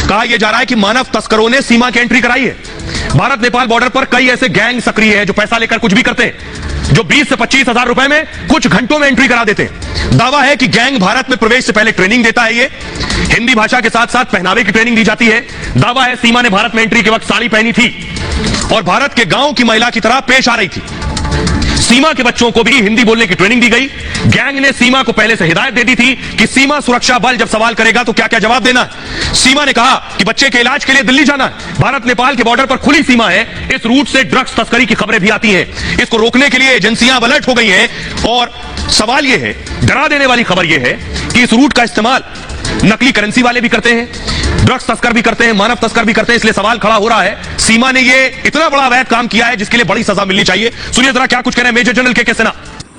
कहा यह जा रहा है कि मानव तस्करों ने सीमा की एंट्री कराई है। भारत नेपाल बॉर्डर पर कई ऐसे गैंग सक्रिय है जो पैसा लेकर कुछ भी करते हैं, जो 20 से 25 हजार रुपए में कुछ घंटों में एंट्री करा देते हैं। दावा है कि गैंग भारत में प्रवेश से पहले ट्रेनिंग देता है। ये हिंदी भाषा के साथ साथ पहनावे की ट्रेनिंग दी जाती है। दावा है सीमा ने भारत में एंट्री के वक्त साड़ी पहनी थी और भारत के गांव की महिला की तरह पेश आ रही थी। सीमा के बच्चों को भी हिंदी बोलने की ट्रेनिंग दी गई। गैंग ने सीमा को पहले से हिदायत दे दी थी कि सीमा सुरक्षा बल जब सवाल करेगा तो क्या क्या जवाब देना है। सीमा ने कहा कि बच्चे के इलाज के लिए दिल्ली जाना है। भारत नेपाल के बॉर्डर पर खुली सीमा है। इस रूट से ड्रग्स तस्करी की खबरें भी आती हैं। इसको रोकने के लिए एजेंसियां अलर्ट हो गई हैं और सवाल यह है, डरा देने वाली खबर यह है कि इस रूट का इस्तेमाल नकली करेंसी वाले भी करते हैं, ड्रग्स तस्कर भी करते हैं, मानव तस्कर भी करते हैं। इसलिए सवाल खड़ा हो रहा है, सीमा ने ये इतना बड़ा अवैध काम किया है जिसके लिए बड़ी सजा मिलनी चाहिए। सुनिए जरा क्या कुछ कह रहे हैं मेजर जनरल के सिन्हा।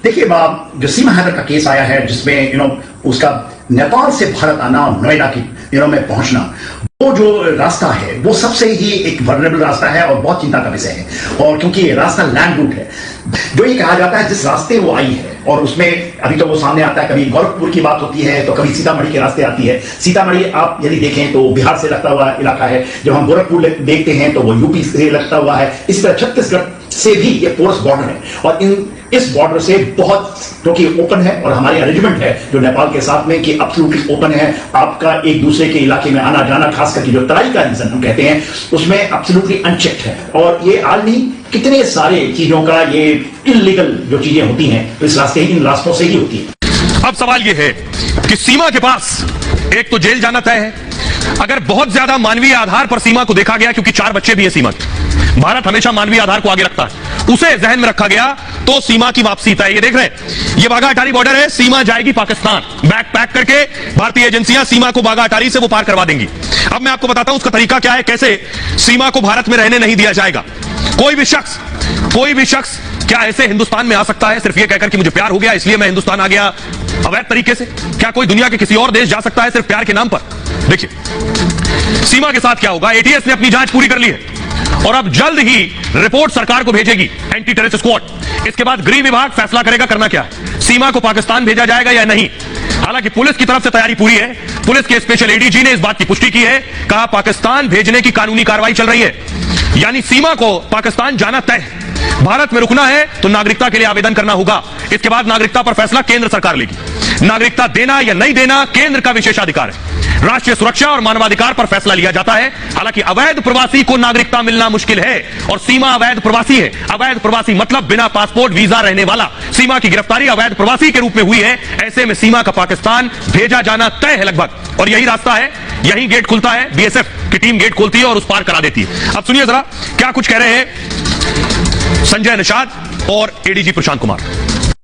देखिए, जो सीमा हैदर का केस आया है जिसमें उसका नेपाल से भारत आना और नोएडा की में पहुंचना, वो जो रास्ता है वो सबसे ही एक वल्नरेबल रास्ता है और बहुत चिंता का विषय है। और क्योंकि ये रास्ता लैंड रूट है, जो ये कहा जाता है जिस रास्ते वो आई है, और उसमें अभी तो वो सामने आता है, कभी गोरखपुर की बात होती है तो कभी सीतामढ़ी के रास्ते आती है। सीतामढ़ी आप यदि देखें तो बिहार से लगता हुआ इलाका है, जब हम गोरखपुर देखते हैं तो वो यूपी से लगता हुआ है। इसी तरह छत्तीसगढ़ से भी ये पोरस बॉर्डर है और इस बॉर्डर से बहुत, क्योंकि ओपन है और हमारी अरेंजमेंट है जो नेपाल के साथ में कि एब्सोल्युटली ओपन है, आपका एक दूसरे के इलाके में आना जाना, खास करके जो तराई का रीजन हम कहते हैं उसमें एब्सोल्युटली अनचेक्ड है। और ये आदमी कितने सारे चीजों का ये इलीगल जो चीजें होती हैं तो इन रास्तों से ही होती है। अब सवाल यह है कि सीमा के पास एक तो जेल जाना तय है। अगर बहुत ज्यादा मानवीय आधार पर सीमा को देखा गया, क्योंकि 4 बच्चे भी है सीमा के, भारत हमेशा मानवीय आधार को आगे रखता है, उसे जहन में रखा गया तो सीमा की वापसी तय। ये देख रहे हैं, ये बाघा अटारी बॉर्डर है, सीमा जाएगी पाकिस्तान। बैग पैक करके भारतीय एजेंसियां सीमा को बाघा अटारी से वो पार करवा देंगी। अब मैं आपको बताता हूं उसका तरीका क्या है, कैसे सीमा को भारत में रहने नहीं दिया जाएगा। कोई भी शख्स क्या ऐसे हिंदुस्तान में आ सकता है सिर्फ ये कहकर कि मुझे प्यार हो गया इसलिए मैं हिंदुस्तान आ गया अवैध तरीके से? क्या कोई दुनिया के किसी और देश जा सकता है सिर्फ प्यार के नाम पर? देखिए सीमा के साथ क्या होगा। एटीएस ने अपनी जांच पूरी कर ली है और अब जल्द ही रिपोर्ट सरकार को भेजेगी एंटी टेररिस्ट स्क्वाड। इसके बाद गृह विभाग फैसला करेगा करना क्या है, सीमा को पाकिस्तान भेजा जाएगा या नहीं। हालांकि पुलिस की तरफ से तैयारी पूरी है। पुलिस के स्पेशल एडीजी ने इस बात की पुष्टि की है, कहा पाकिस्तान भेजने की कानूनी कार्रवाई चल रही है, यानी सीमा को पाकिस्तान जाना तय है। भारत में रुकना है तो नागरिकता के लिए आवेदन करना होगा। इसके बाद नागरिकता पर फैसला केंद्र सरकार लेगी। नागरिकता देना या नहीं देना केंद्र का विशेषाधिकार है। राष्ट्रीय सुरक्षा और मानवाधिकार पर फैसला लिया जाता है। हालांकि अवैध प्रवासी को नागरिकता मिलना मुश्किल है और सीमा अवैध प्रवासी है। अवैध प्रवासी मतलब बिना पासपोर्ट वीजा रहने वाला। सीमा की गिरफ्तारी अवैध प्रवासी के रूप में हुई है। ऐसे में सीमा का पाकिस्तान भेजा जाना तय है लगभग, और यही रास्ता है, यही गेट खुलता है। बीएसएफ की टीम गेट खोलती है और उस पार करा देती है। अब सुनिए जरा क्या कुछ कह रहे हैं संजय निषाद और एडीजी प्रशांत कुमार।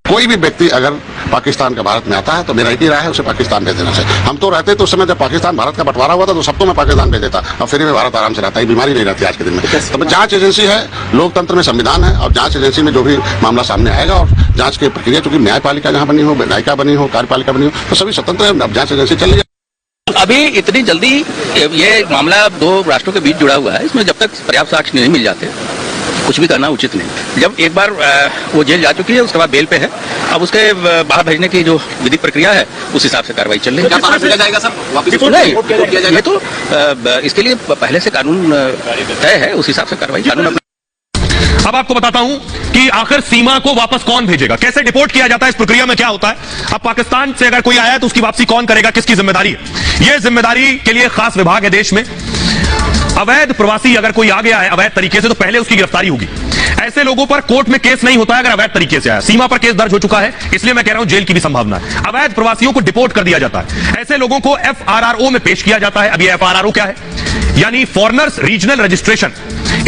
कोई भी व्यक्ति अगर पाकिस्तान का भारत में आता है तो मेरा एक ही राय है, उसे पाकिस्तान भेज देना चाहिए। हम तो रहते तो उस समय जब पाकिस्तान भारत का बंटवारा हुआ था तो सबको मैं पाकिस्तान भेज देता, अब फिर में भारत आराम से रहता है, बीमारी नहीं रहती आज के दिन में। तो जांच एजेंसी है, लोकतंत्र में संविधान है और जांच एजेंसी में जो भी मामला सामने आएगा और जांच की प्रक्रिया, चूंकि न्यायपालिका जहां बनी हो, न्यायिका बनी हो, कार्यपालिका बनी हो, तो सभी स्वतंत्र है। अब जांच एजेंसी चल रही है। अभी इतनी जल्दी ये मामला 2 राष्ट्रों के बीच जुड़ा हुआ है, इसमें जब तक पर्याप्त साक्ष्य नहीं मिल जाते कुछ भी करना उचित नहीं। जब एक बार वो जेल जा चुकी है उसके बाद बेल पे है, अब उसके बाहर भेजने की जो विधिक प्रक्रिया है उस हिसाब से कार्रवाई चल रही है। बाहर भेजा जाएगा सर वापस? नहीं, ये तो इसके लिए पहले से कानून तय है, उस हिसाब से कार्रवाई कानून। अब आपको बताता हूं कि आखिर सीमा को वापस कौन भेजेगा, कैसे डिपोर्ट किया जाता है, इस प्रक्रिया में क्या होता है। अब पाकिस्तान से अगर कोई आया है तो उसकी वापसी कौन करेगा, किसकी जिम्मेदारी है? यह जिम्मेदारी के लिए खास विभाग है देश में। अवैध प्रवासी अगर कोई आ गया है अवैध तरीके से तो पहले उसकी गिरफ्तारी होगी। ऐसे लोगों पर कोर्ट में केस नहीं होता है अगर अवैध तरीके से आया। सीमा पर केस दर्ज हो चुका है, इसलिए मैं कह रहा हूं जेल की भी संभावना है। अवैध प्रवासियों को डिपोर्ट कर दिया जाता है। ऐसे लोगों को एफआरआरओ में पेश किया जाता है। अब ये एफआरआरओ क्या है, यानी फॉरेनर्स रीजनल रजिस्ट्रेशन।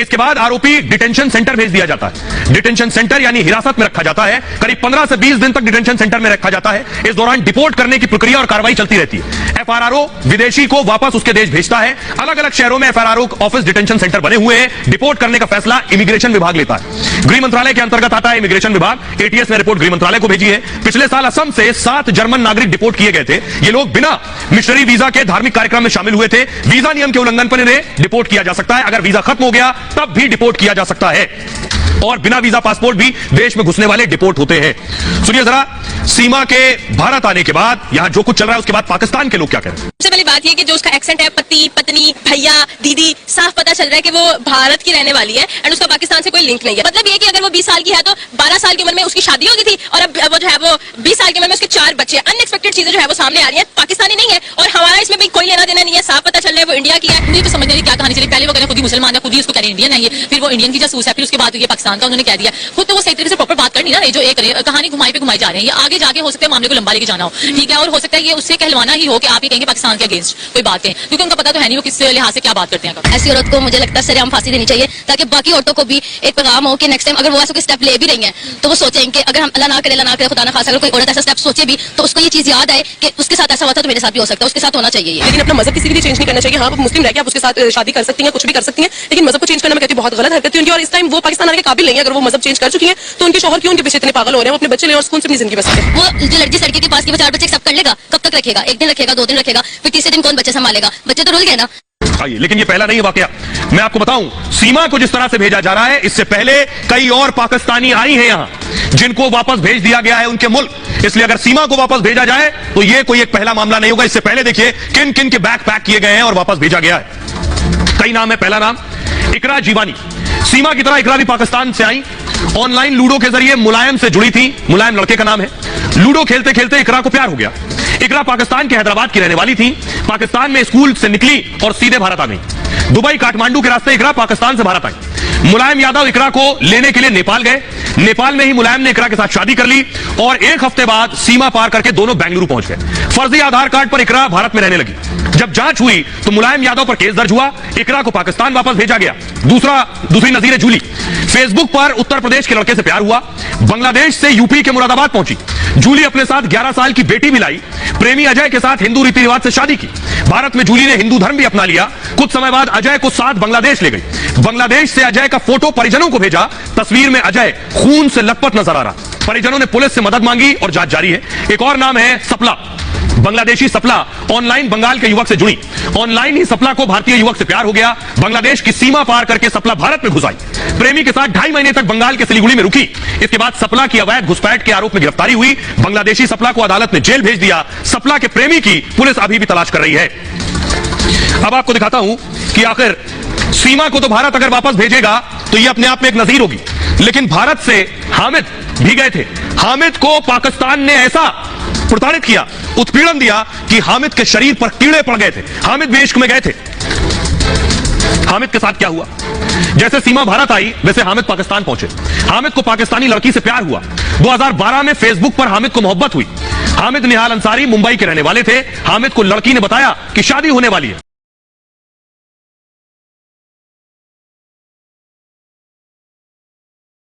इसके बाद आरोपी डिटेंशन सेंटर भेज दिया जाता है। डिटेंशन सेंटर यानी हिरासत में रखा जाता है। करीब 15 से 20 दिन तक डिटेंशन सेंटर में रखा जाता है। इस दौरान डिपोर्ट करने की प्रक्रिया और कार्रवाई चलती रहती है। एफआरआरओ विदेशी को वापस उसके देश भेजता है। अलग अलग शहरों में एफआरआरओ ऑफिस डिटेंशन सेंटर बने हुए हैं। डिपोर्ट करने का फैसला इमिग्रेशन विभाग लेता है। गृह मंत्रालय के अंतर्गत आता है इमिग्रेशन विभाग। एटीएस ने रिपोर्ट गृह मंत्रालय को भेजी है। पिछले साल असम से 7 जर्मन नागरिक डिपोर्ट किए गए थे। ये लोग बिना मिशनरी वीजा के धार्मिक कार्यक्रम में शामिल हुए थे। वीजा नियम के उल्लंघन पर इन्हें डिपोर्ट किया जा सकता है। अगर वीजा खत्म हो गया तब भी डिपोर्ट किया जा सकता है। और बिना वीजा पासपोर्ट भी देश में घुसने वाले डिपोर्ट होते हैं। सुनिए जरा सीमा के भारत आने के बाद यहां जो कुछ चल रहा है उसके बाद पाकिस्तान के लोग क्या कह रहे हैं। सबसे पहली बात ये कि जो उसका एक्सेंट है, पति पत्नी, भाई है कि वो भारत की रहने वाली है एंड उसका पाकिस्तान से कोई लिंक नहीं है। मतलब ये कि अगर वो 20 साल की है तो 12 साल की उम्र में उसकी शादी हो गई थी और अब वो जो है वो 20 साल की उम्र में उसके 4 बच्चे। अनएक्सपेक्टेड चीजें जो है वो सामने आ रही है। पाकिस्तानी नहीं है और हमारा इसमें भी कोई लेना देना नहीं है। साफ पता चल रहा है वो इंडिया की है। मुझे तो समझ नहीं क्या कहानी चली। पहले वो कहते खुद ही मुसलमान है, खुद ही उसको कह रहे इंडियन है, ये फिर वो इंडियन की जासूस है, फिर उसके बाद ये पाकिस्तान का उन्होंने कह दिया। खुद तो वो सही तरीके से प्रॉपर बात करनी ना, जो एक कहानी घुमाई पे घुमाई जा रहे हैं। ये आगे जाके हो सकता है मामले को लंबा लेके जाना हो, ठीक है, और हो सकता है ये उससे कहलवाना ही हो कि आप ही कहेंगे पाकिस्तान के अगेंस्ट कोई बात कहें, क्योंकि उनका पता तो है नहीं वो किस लिहाज से क्या बात करते हैं। ऐसी औरत को मुझे लगता है सरेआम फांसी देनी चाहिए, ताकि बाकी औरतों को भी एक पैगाम हो कि नेक्स्ट टाइम अगर वो ऐसा कोई स्टेप ले भी रही हैं तो वो सोचें कि अगर हम अल्लाह ना करे खुदा ना खासा अगर कोई औरत ऐसा स्टेप सोचे भी तो उसको ये चीज याद आए कि उसके साथ ऐसा हुआ था तो मेरे साथ भी हो सकता है, उसके साथ होना चाहिए ये। लेकिन अपना मजहब किसी के लिए चेंज नहीं करना चाहिए। हाँ, आप मुस्लिम रह के आप उसके साथ शादी कर सकती हैं, कुछ भी कर सकती हैं, लेकिन मजहब को चेंज करना मैं कहती हूँ बहुत गलत हरकत है उनकी। और इस टाइम वो पाकिस्तान आने के काबिल नहीं है। अगर वो मजहब चेंज कर चुकी है तो उनके शौहर क्यों उनके पीछे इतने पागल हो रहे हैं? वो अपने बच्चे ले और सुकून से अपनी जिंदगी बसते हैं। वो जो लड़की लड़के के पास की 4 बच्चे एक्सेप्ट कर लेगा, कब तक रखेगा? 1 दिन रखेगा, 2 दिन रखेगा, फिर तीसरे दिन कौन बच्चे संभालेगा? बच्चे तो रुल गए ना। आइए, लेकिन ये पहला नहीं है वाकया। मैं आपको बताऊं, सीमा को जिस तरह से भेजा जा रहा है, इससे पहले कई और पाकिस्तानी आई हैं यहां जिनको वापस भेज दिया गया है उनके मुल्क। इसलिए अगर सीमा को वापस भेजा जाए तो ये कोई एक पहला मामला नहीं होगा। इससे पहले देखिए किन किन के बैग पैक किए गए हैं और वापस भेजा गया है। कई नाम है। पहला नाम इकरा जीवानी। सीमा की तरह इकरा भी पाकिस्तान से आई। ऑनलाइन लूडो के जरिए मुलायम से जुड़ी थी। मुलायम लड़के का नाम है। लूडो खेलते खेलते इकरा को प्यार हो गया। इकरा पाकिस्तान के हैदराबाद की रहने वाली थी। पाकिस्तान में स्कूल से निकली और सीधे भारत आ गई। दुबई काठमांडू के रास्ते इकरा पाकिस्तान से भारत आई। मुलायम यादव इकरा को लेने के लिए नेपाल गए। नेपाल में ही मुलायम ने इकरा के साथ शादी कर ली और 1 हफ्ते बाद सीमा पार करके दोनों बेंगलुरु पहुंच गए। फर्जी आधार कार्ड पर इकरा भारत में रहने लगी। जब जांच हुई तो मुलायम यादव पर केस दर्ज हुआ। इकरा को पाकिस्तान वापस भेजा गया। दूसरी नजीर है जूली। फेसबुक पर उत्तर प्रदेश के लड़के से प्यार हुआ। बांग्लादेश से यूपी के मुरादाबाद पहुंची। जूली अपने साथ 11 साल की बेटी भी लाई। प्रेमी अजय के साथ हिंदू रीति रिवाज से शादी की। भारत में जूली ने हिंदू धर्म भी अपना लिया। कुछ समय बाद अजय को साथ बांग्लादेश ले गई। बांग्लादेश से अजय का फोटो परिजनों को भेजा। तस्वीर में अजय खून से लथपथ नजर आ रहा। परिजनों ने पुलिस से मदद मांगी और जांच जारी है। एक और नाम है सपला। बांग्लादेशी सपला ऑनलाइन बंगाल के युवक से जुड़ी। ऑनलाइन ही सपला को भारतीय युवक से प्यार हो गया। बांग्लादेश की सीमा पार करके सपला भारत में घुस आई। प्रेमी के साथ 2.5 महीने तक बंगाल के सिलीगुड़ी में रुकी। इसके बाद सपला की अवैध घुसपैठ के आरोप में गिरफ्तारी हुई। बांग्लादेशी सपला को अदालत ने जेल भेज दिया। सपला के प्रेमी की पुलिस अभी भी तलाश कर रही है। अब आपको दिखाता हूं कि आखिर सीमा को तो भारत अगर वापस भेजेगा तो यह अपने आप में एक नजीर होगी, लेकिन भारत से हामिद भी गए थे। हामिद को पाकिस्तान ने ऐसा प्रताड़ित किया, उत्पीड़न दिया कि हामिद के शरीर पर कीड़े पड़ गए थे। हामिद भी इश्क में गए थे। हामिद के साथ क्या हुआ? जैसे सीमा भारत आई वैसे हामिद पाकिस्तान पहुंचे। हामिद को पाकिस्तानी लड़की से प्यार हुआ। 2012 में फेसबुक पर हामिद को मोहब्बत हुई। हामिद निहाल अंसारी मुंबई के रहने वाले थे। हामिद को लड़की ने बताया कि शादी होने वाली है।